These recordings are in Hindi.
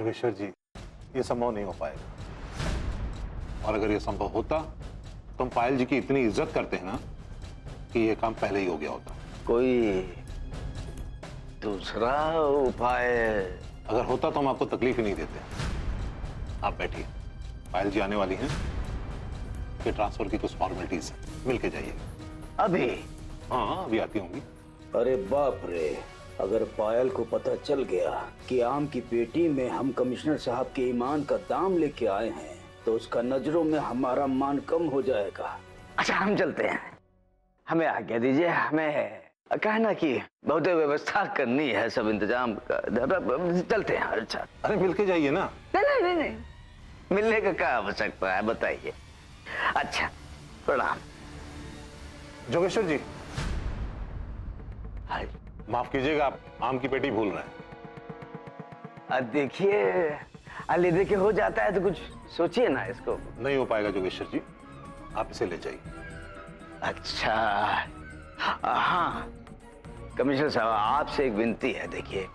जोगेश्वर जी, ये संभव नहीं हो पाएगा। और अगर ये संभव होता तो हम पायल जी की इतनी इज्जत करते हैं ना कि ये काम पहले ही हो गया होता। कोई दूसरा उपाय अगर होता तो हम आपको तकलीफ ही नहीं देते। आप बैठिए, पायल जी आने वाली हैं, कि ट्रांसफर की कुछ फॉर्मेलिटीज है, मिल के जाइए। अभी? हाँ, अभी आती होंगी। अरे बाप रे, अगर पायल को पता चल गया कि आम की पेटी में हम कमिश्नर साहब के ईमान का दाम लेके आए हैं तो उसका नजरों में हमारा मान कम हो जाएगा। अच्छा, हम चलते हैं, हमें आज्ञा दीजिए। हमें कहना कि बहुत व्यवस्था करनी है, सब इंतजाम चलते हैं। अच्छा, अरे मिल के जाइए ना। नहीं नहीं नहीं, मिलने का क्या आवश्यकता है, बताइए। अच्छा, प्रणाम। जोगेश्वर जी, हाय। माफ कीजिएगा, आप आम की पेटी भूल रहे हैं। अब देखिए, अली देखिए हो जाता है तो कुछ सोचिए ना इसको। नहीं हो पाएगा जोगेश्वर जी, आप इसे ले जाइए। अच्छा, हाँ कमिश्नर साहब, आपसे एक विनती है। देखिए,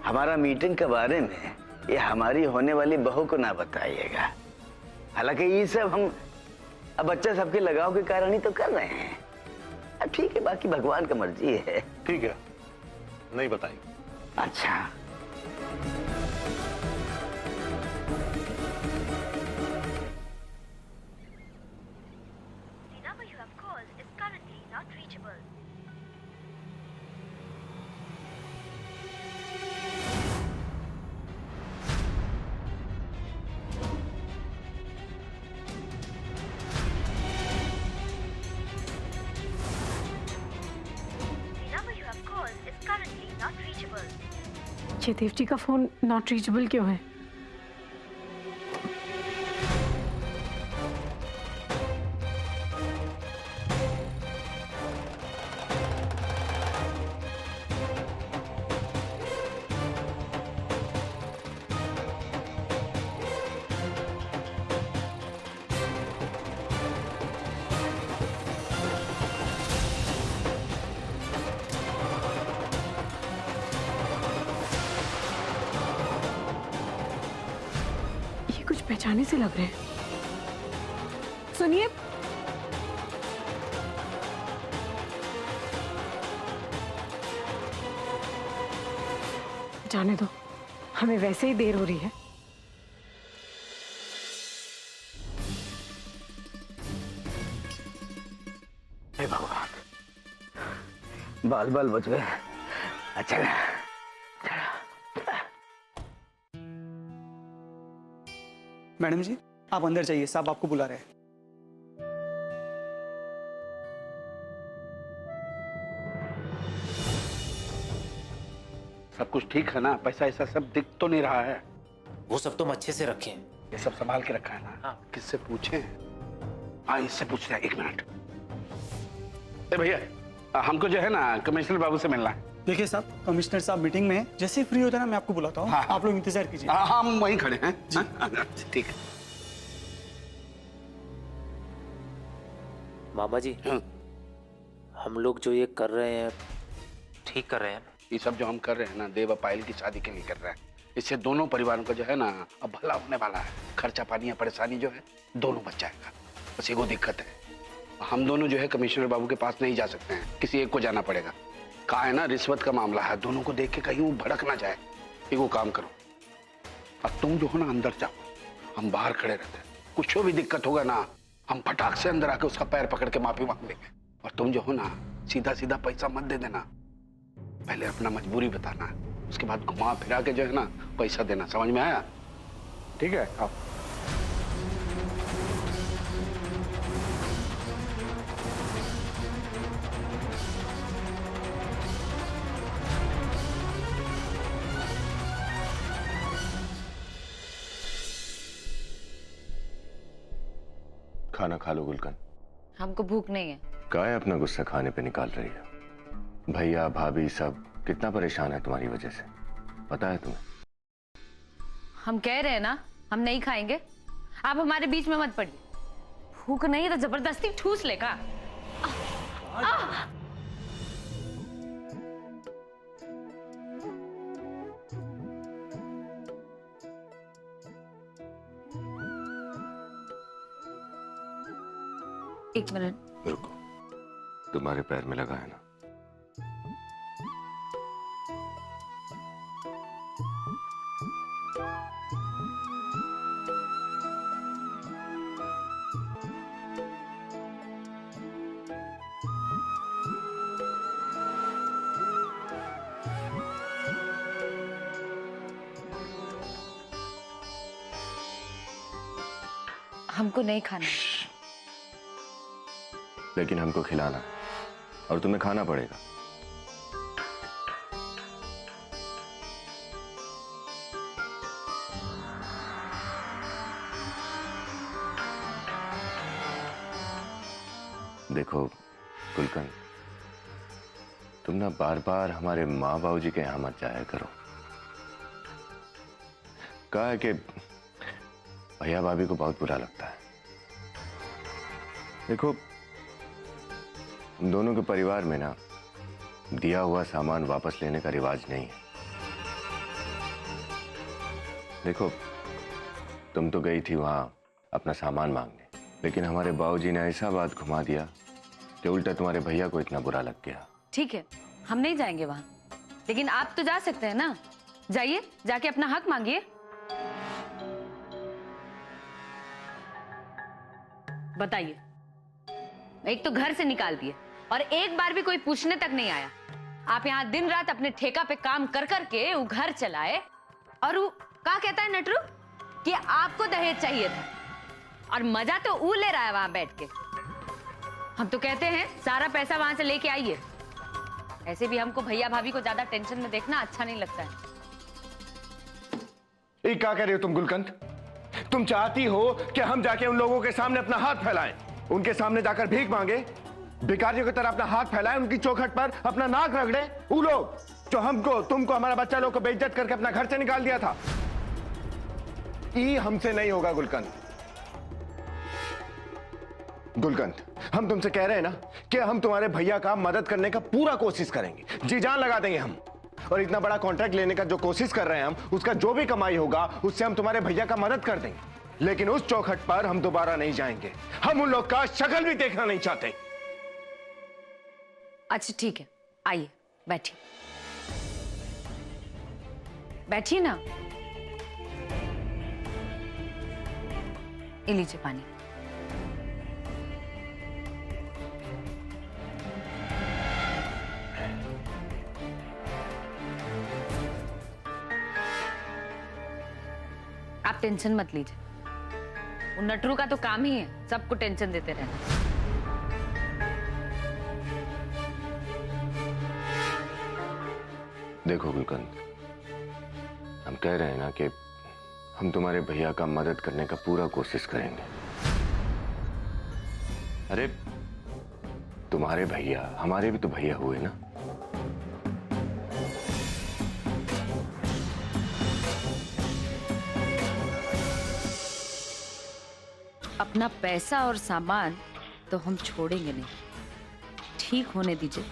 हमारा मीटिंग के बारे में ये हमारी होने वाली बहू को ना बताइएगा। हालांकि ये सब हम अब बच्चा सबके लगाव के कारण ही तो कर रहे हैं। अब ठीक है, बाकी भगवान का मर्जी है। ठीक है, नहीं बताइए। अच्छा, ये देव जी का फोन नॉट रीचेबल क्यों है? कुछ पहचाने से लग रहे हैं। सुनिए, जाने दो, हमें वैसे ही देर हो रही है। हे भगवान, बाल बाल बच गए। अच्छा, मैडम जी, आप अंदर जाइए, साहब आपको बुला रहे हैं। सब कुछ ठीक है ना? पैसा ऐसा सब दिख तो नहीं रहा है? वो सब तुम अच्छे से रखें। ये सब संभाल के रखा है ना? हाँ। किससे पूछे? हाँ, इससे पूछ रहे हैं। 1 मिनट। ए भैया, हमको जो है ना कमिश्नर बाबू से मिलना है। देखिए साहब, कमिश्नर साहब मीटिंग में हैं, जैसे ही फ्री होता है ना मैं आपको बुलाता हूँ। हाँ। आप लोग इंतजार कीजिए। हाँ, हम वहीं खड़े हैं। ठीक है। मामा जी, हम लोग जो ये कर रहे हैं ठीक कर रहे हैं? ये सब जो हम कर रहे हैं ना, देव और पायल की शादी के लिए कर रहे हैं। इससे दोनों परिवारों का जो है ना अब भला होने वाला है। खर्चा पानी या परेशानी जो है दोनों बच जाएगा। बस एगो दिक्कत है, हम दोनों जो है कमिश्नर बाबू के पास नहीं जा सकते हैं, किसी एक को जाना पड़ेगा। कहा है ना, रिश्वत का मामला है, दोनों को देख के कहीं वो भड़क ना जाए। एगो काम करो, अब तुम जो हो ना अंदर जाओ, हम बाहर खड़े रहते हैं। कुछ भी दिक्कत होगा ना, हम फटाक से अंदर आके उसका पैर पकड़ के माफी मांग लेंगे। और तुम जो हो ना सीधा सीधा पैसा मत दे देना, पहले अपना मजबूरी बताना, उसके बाद घुमा फिरा के जो है ना पैसा देना। समझ में आया? ठीक है, आओ। खाना खा लो गुलकन। हमको भूख नहीं है। काय अपना गुस्सा खाने पे निकाल रही है? भैया भाभी सब कितना परेशान है तुम्हारी वजह से, पता है तुम्हें? हम कह रहे हैं ना, हम नहीं खाएंगे। आप हमारे बीच में मत पड़िए। भूख नहीं है तो जबरदस्ती ठूस लेगा। एक मिनट। रुको, तुम्हारे पैर में लगा है ना? हमको नहीं खाना। लेकिन हमको खिलाना और तुम्हें खाना पड़ेगा। देखो गुलकंद, तुम ना बार बार हमारे माँ बाबू जी के यहाँ मत जाया करो। कहा है कि भैया भाभी को बहुत बुरा लगता है। देखो, हम दोनों के परिवार में ना दिया हुआ सामान वापस लेने का रिवाज नहीं है। देखो, तुम तो गई थी वहां अपना सामान मांगने, लेकिन हमारे बाबूजी ने ऐसा बात घुमा दिया कि उल्टा तुम्हारे भैया को इतना बुरा लग गया। ठीक है, हम नहीं जाएंगे वहां, लेकिन आप तो जा सकते हैं ना। जाइए, जाके अपना हक मांगिए। बताइए, एक तो घर से निकाल दिए और एक बार भी कोई पूछने तक नहीं आया। आप यहाँ दिन रात अपने ठेका पे काम कर करके वो घर चलाए, और वो क्या कहता है नटरू कि आपको दहेज चाहिए था, और मजा तो वो ले रहा है वहां बैठ के। हम तो कहते हैं सारा पैसा वहां से लेके आइए। ऐसे भी हमको भैया भाभी को ज्यादा टेंशन में देखना अच्छा नहीं लगता है। ये क्या कह रहे हो तुम गुलकंद? तुम चाहती हो कि हम जाके उन लोगों के सामने अपना हाथ फैलाएं, उनके सामने जाकर भीख मांगे, भिखारियों की तरह अपना हाथ फैलाएं, उनकी चौखट पर अपना नाक रगड़े? वो लोग जो हमको, तुमको, हमारा बच्चा लोग को बेइज्जत करके अपना घर से निकाल दिया था। ये हमसे नहीं होगा गुलकंद। गुलकंद, हम तुमसे कह रहे हैं ना कि हम तुम्हारे भैया का मदद करने का पूरा कोशिश करेंगे, जी जान लगा देंगे हम। और इतना बड़ा कॉन्ट्रैक्ट लेने का जो कोशिश कर रहे हैं हम, उसका जो भी कमाई होगा उससे हम तुम्हारे भैया का मदद कर देंगे। लेकिन उस चौखट पर हम दोबारा नहीं जाएंगे। हम उन लोग का शक्ल भी देखना नहीं चाहते। अच्छा ठीक है, आइए बैठिए, बैठिए ना। ये लीजिए पानी। आप टेंशन मत लीजिए, उन नटरू का तो काम ही है सबको टेंशन देते रहना। देखो गुलकंद, हम कह रहे हैं ना कि हम तुम्हारे भैया का मदद करने का पूरा कोशिश करेंगे। अरे तुम्हारे भैया हमारे भी तो भैया हुए ना। अपना पैसा और सामान तो हम छोड़ेंगे नहीं, ठीक होने दीजिए,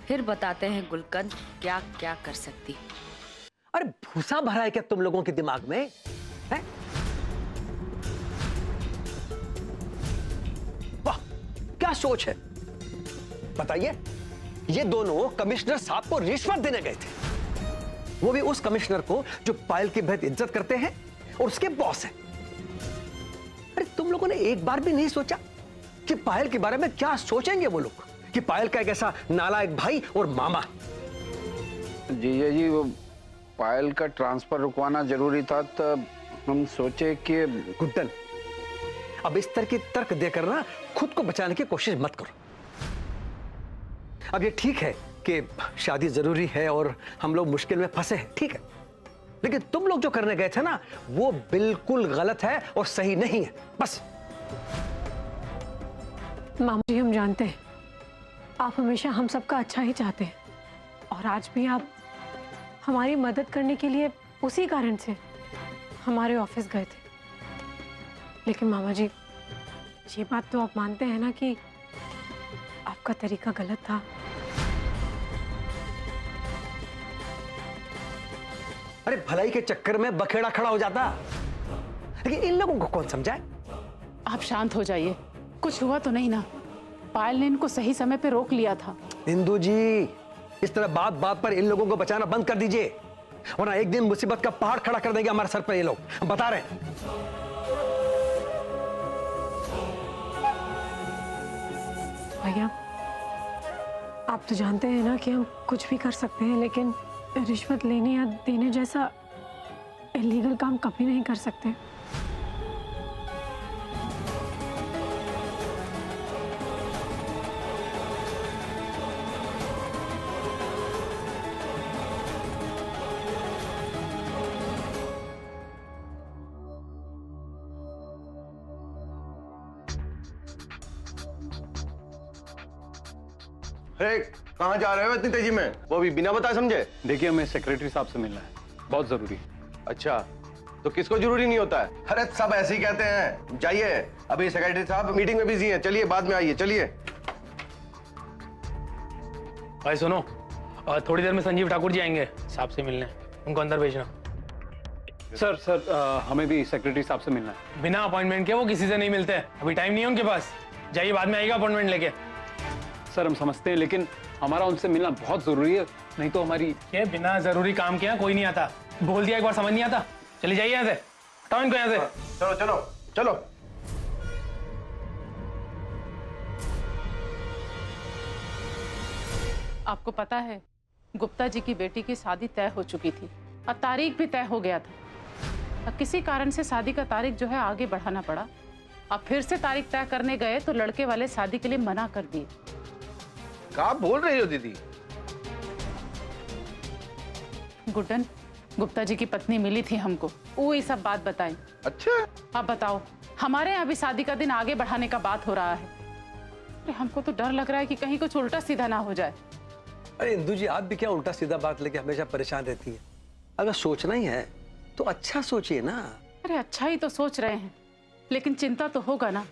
फिर बताते हैं गुलकंद क्या क्या कर सकती। अरे भूसा भरा है क्या तुम लोगों के दिमाग में है? वाह, क्या सोच है बताइए। ये दोनों कमिश्नर साहब को रिश्वत देने गए थे, वो भी उस कमिश्नर को जो पायल की बेहद इज्जत करते हैं और उसके बॉस हैं। अरे तुम लोगों ने एक बार भी नहीं सोचा कि पायल के बारे में क्या सोचेंगे वो लोग, कि पायल का एक ऐसा नालायक भाई और मामा। जीजा जी, वो पायल का ट्रांसफर रुकवाना जरूरी था, तब हम सोचे कि गुड्डन, अब इस तरह की तर्क देकर ना खुद को बचाने की कोशिश मत करो। अब ये ठीक है कि शादी जरूरी है और हम लोग मुश्किल में फंसे हैं, ठीक है, लेकिन तुम लोग जो करने गए थे ना वो बिल्कुल गलत है और सही नहीं है। बस मामा जी, हम जानते हैं आप हमेशा हम सबका अच्छा ही चाहते हैं, और आज भी आप हमारी मदद करने के लिए उसी कारण से हमारे ऑफिस गए थे। लेकिन मामा जी, ये बात तो आप मानते हैं ना कि आपका तरीका गलत था। अरे भलाई के चक्कर में बखेड़ा खड़ा हो जाता, लेकिन इन लोगों को कौन समझाए। आप शांत हो जाइए, कुछ हुआ तो नहीं ना? पायल ने इनको सही समय पे रोक लिया था। इंदु जी, इस तरह बात बात पर इन लोगों को बचाना बंद कर दीजिए, वरना एक दिन मुसीबत का पहाड़ खड़ा कर देंगे हमारे सर पर ये लोग, हम बता रहे हैं। भैया, आप तो जानते हैं ना कि हम कुछ भी कर सकते हैं, लेकिन रिश्वत लेने या देने जैसा इलीगल काम कभी नहीं कर सकते। अरे कहाँ जा रहे हो इतनी तेजी में? वो अभी बिना बताए समझे? देखिए, हमें सेक्रेटरी साहब से मिलना है, बहुत जरूरी है। अच्छा, तो किसको जरूरी नहीं होता है? अरे सब ऐसे ही कहते हैं। जाइए, अभी सेक्रेटरी साहब मीटिंग में बिजी हैं, चलिए बाद में आइए, चलिए। भाई सुनो, थोड़ी देर में संजीव ठाकुर जी आएंगे साहब से मिलने, उनको अंदर भेजना। सर, हमें भी सेक्रेटरी साहब से मिलना है। बिना अपॉइंटमेंट के वो किसी से नहीं मिलते, अभी टाइम नहीं है उनके पास। जाइए, बाद में आएगा अपॉइंटमेंट लेके। सर, हम समझते हैं, लेकिन हमारा उनसे मिलना बहुत जरूरी है, नहीं तो हमारी। ये बिना जरूरी काम के यहाँ कोई नहीं आता, बोल दिया एक बार समझ नहीं आता। चलिए जाइए यहाँ से, हटाओ इनको यहाँ से। चलो चलो चलो। आपको पता है, गुप्ता जी की बेटी की शादी तय हो चुकी थी और तारीख भी तय हो गया था, और किसी कारण से शादी का तारीख जो है आगे बढ़ाना पड़ा। अब फिर से तारीख तय करने गए तो लड़के वाले शादी के लिए मना कर दिए। क्या बोल रही हो दीदी? गुड्डन, गुप्ता जी की पत्नी मिली थी हमको, वो ये सब बात बताई। अच्छा, अब बताओ, हमारे यहाँ भी शादी का दिन आगे बढ़ाने का बात हो रहा है। अरे हमको तो डर लग रहा है कि कहीं कुछ उल्टा सीधा ना हो जाए। अरे इंदु जी, आप भी क्या उल्टा सीधा बात लेके हमेशा परेशान रहती है? अगर सोचना ही है तो अच्छा सोचिए ना। अरे अच्छा ही तो सोच रहे हैं, लेकिन चिंता तो होगा ना।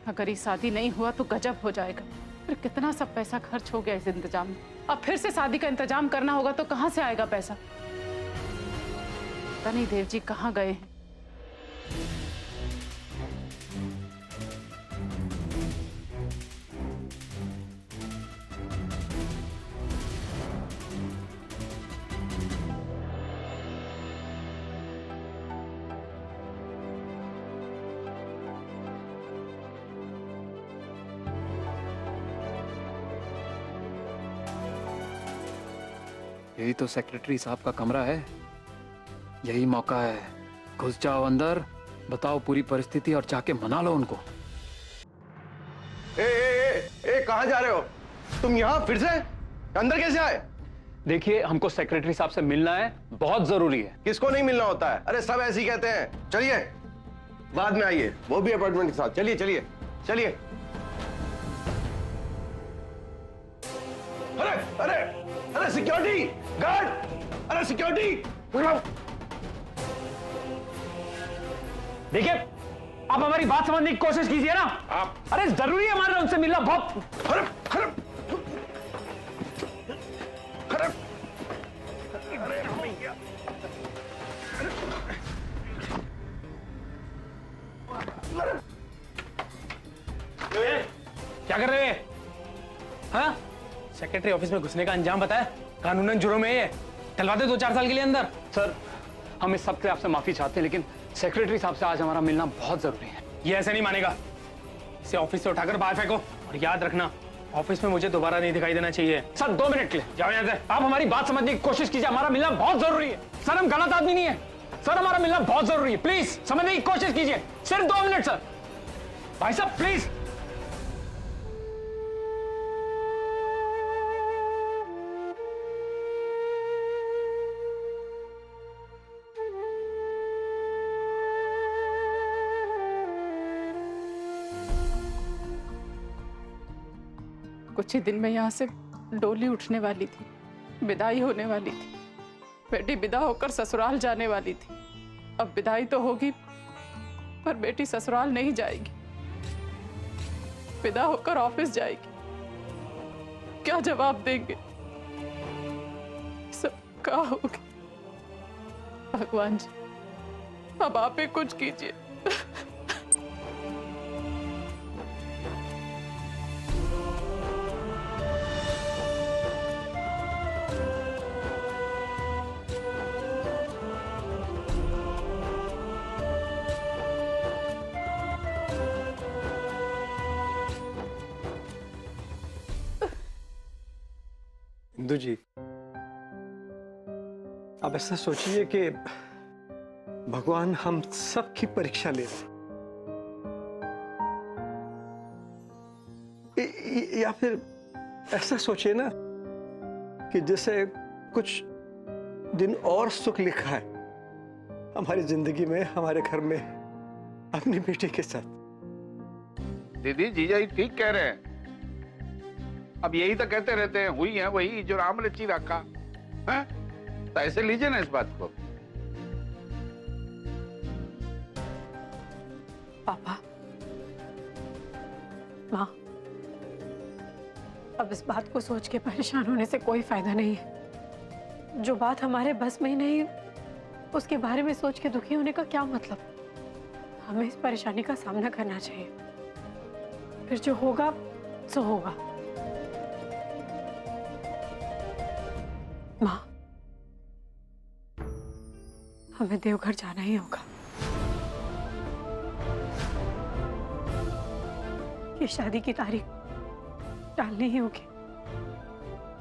अगर ये शादी नहीं हुआ तो गजब हो जाएगा। अरे कितना सब पैसा खर्च हो गया इस इंतजाम में, अब फिर से शादी का इंतजाम करना होगा तो कहाँ से आएगा पैसा? पता नहीं देव जी कहाँ गए हैं। यही तो सेक्रेटरी साहब का कमरा है, यही मौका है। घुस जाओ अंदर, बताओ पूरी परिस्थिति और जाके मना लो उनको। कहाँ जा रहे हो तुम? यहाँ फिर से अंदर कैसे आए? देखिए, हमको सेक्रेटरी साहब से मिलना है, बहुत जरूरी है। किसको नहीं मिलना होता है? अरे सब ऐसे ही कहते हैं। चलिए बाद में आइए, वो भी अपॉइंटमेंट के साथ। चलिए चलिए चलिए। अरे अरे अरे सिक्योरिटी गार्ड, अरे सिक्योरिटी। देखिए, आप हमारी बात समझने की कोशिश कीजिए ना। आप, अरे जरूरी है हमारा उनसे मिलना बहुत। अरे अरे अरे क्या कर रहे हैं? हाँ, सेक्रेटरी ऑफिस में घुसने का अंजाम बताया, कानूनन जुर्म है ये, डलवा दे 2-4 साल के लिए अंदर। सर, हम इस सब से आपसे माफी चाहते हैं, लेकिन सेक्रेटरी साहब से आज हमारा मिलना बहुत जरूरी है। ये ऐसे नहीं मानेगा, इसे ऑफिस से उठाकर बाहर फेंको, और याद रखना ऑफिस में मुझे दोबारा नहीं दिखाई देना चाहिए। सर 2 मिनट के लिए जाओ यहाँ से। आप हमारी बात समझने की कोशिश कीजिए, हमारा मिलना बहुत जरूरी है। सर हम गलत आदमी नहीं है, सर हमारा मिलना बहुत जरूरी है, प्लीज समझने की कोशिश कीजिए। सिर्फ 2 मिनट सर। भाई साहब प्लीज। कुछ ही दिन में यहाँ से डोली उठने वाली थी, विदाई होने वाली थी। बेटी विदा होकर ससुराल जाने वाली थी। अब विदाई तो होगी, पर बेटी ससुराल नहीं जाएगी, विदा होकर ऑफिस जाएगी। क्या जवाब देंगे? सब क्या होगी? भगवान जी, अब आप ही कुछ कीजिए। इंदु जी, अब ऐसा सोचिए कि भगवान हम सब की परीक्षा ले रहे हैं। या फिर ऐसा सोचिए ना कि जैसे कुछ दिन और सुख लिखा है हमारी जिंदगी में, हमारे घर में, अपनी बेटी के साथ। दीदी जीजा ही ठीक कह रहे हैं। अब यही तो कहते रहते हैं, हुई है वही जो राम रची रखा है। तो ऐसे लीजिए ना इस बात को। पापा, माँ, अब इस बात को सोच के परेशान होने से कोई फायदा नहीं है। जो बात हमारे बस में ही नहीं, उसके बारे में सोच के दुखी होने का क्या मतलब। हमें इस परेशानी का सामना करना चाहिए, फिर जो होगा सो होगा। माँ, हमें देवघर जाना ही होगा। ये शादी की तारीख टालनी ही होगी।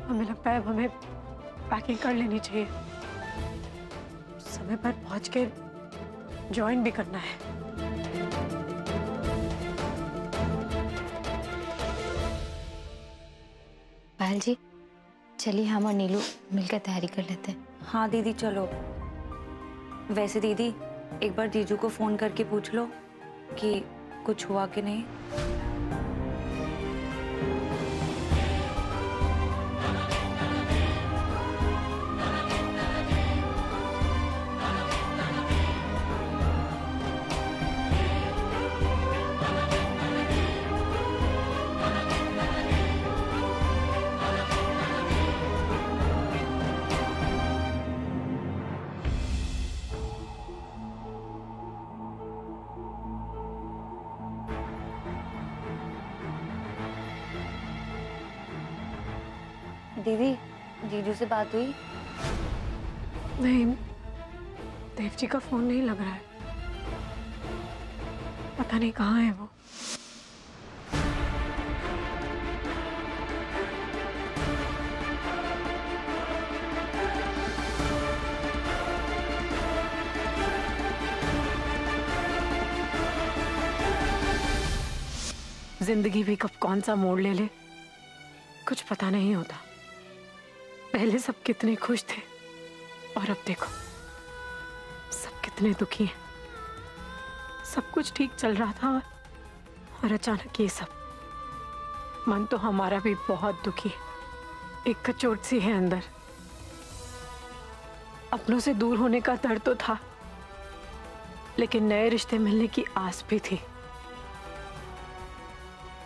हमें लगता है अब हमें पैकिंग कर लेनी चाहिए। समय पर पहुंच के ज्वाइन भी करना है। पायल जी, चलिए हम और नीलू मिलकर तैयारी कर लेते हैं। हाँ दीदी चलो। वैसे दीदी एक बार जीजू को फोन करके पूछ लो कि कुछ हुआ कि नहीं। दीदी जीजू से बात हुई? नहीं, देव जी का फोन नहीं लग रहा है। पता नहीं कहाँ है वो। जिंदगी भी कब कौन सा मोड़ ले ले कुछ पता नहीं होता। पहले सब कितने खुश थे और अब देखो सब कितने दुखी हैं। सब कुछ ठीक चल रहा था और अचानक ये सब। मन तो हमारा भी बहुत दुखी है। एक कचोट सी है अंदर। अपनों से दूर होने का दर्द तो था, लेकिन नए रिश्ते मिलने की आस भी थी।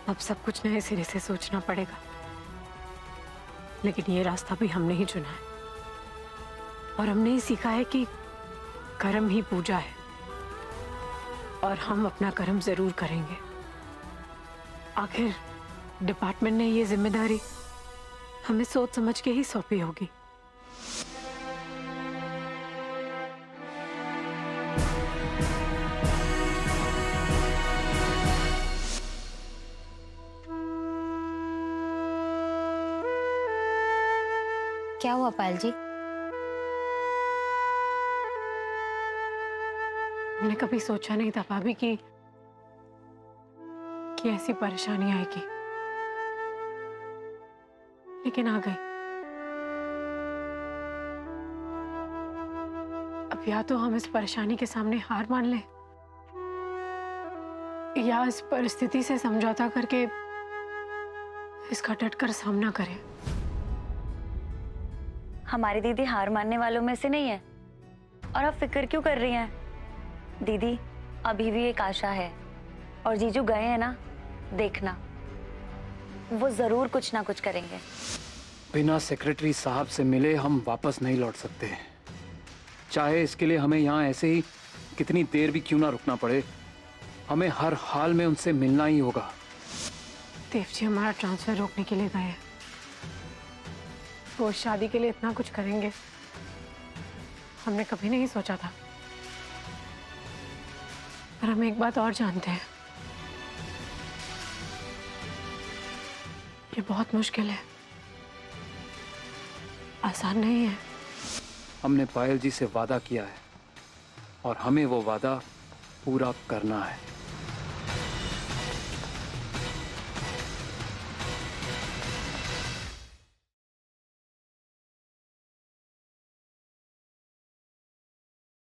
अब सब कुछ नए सिरे से सोचना पड़ेगा, लेकिन ये रास्ता भी हमने ही चुना है और हमने ही सीखा है कि कर्म ही पूजा है और हम अपना कर्म जरूर करेंगे। आखिर डिपार्टमेंट ने ये जिम्मेदारी हमें सोच समझ के ही सौंपी होगी। क्या हुआ पायल जी? हमने कभी सोचा नहीं था भाभी कि ऐसी परेशानी आएगी, लेकिन आ गई। अब या तो हम इस परेशानी के सामने हार मान लें या इस परिस्थिति से समझौता करके इसका डटकर सामना करें। हमारी दीदी हार मानने वालों में से नहीं है, और आप फिक्र क्यों कर रही हैं? दीदी अभी भी एक आशा है, और जीजू गए हैं ना, देखना वो जरूर कुछ ना कुछ करेंगे। बिना सेक्रेटरी साहब से मिले हम वापस नहीं लौट सकते, चाहे इसके लिए हमें यहाँ ऐसे ही कितनी देर भी क्यों ना रुकना पड़े। हमें हर हाल में उनसे मिलना ही होगा। देव जी हमारा ट्रांसफर रोकने के लिए गए हैं। वो शादी के लिए इतना कुछ करेंगे हमने कभी नहीं सोचा था। पर हम एक बात और जानते हैं, ये बहुत मुश्किल है। आसान नहीं है। हमने पायल जी से वादा किया है और हमें वो वादा पूरा करना है।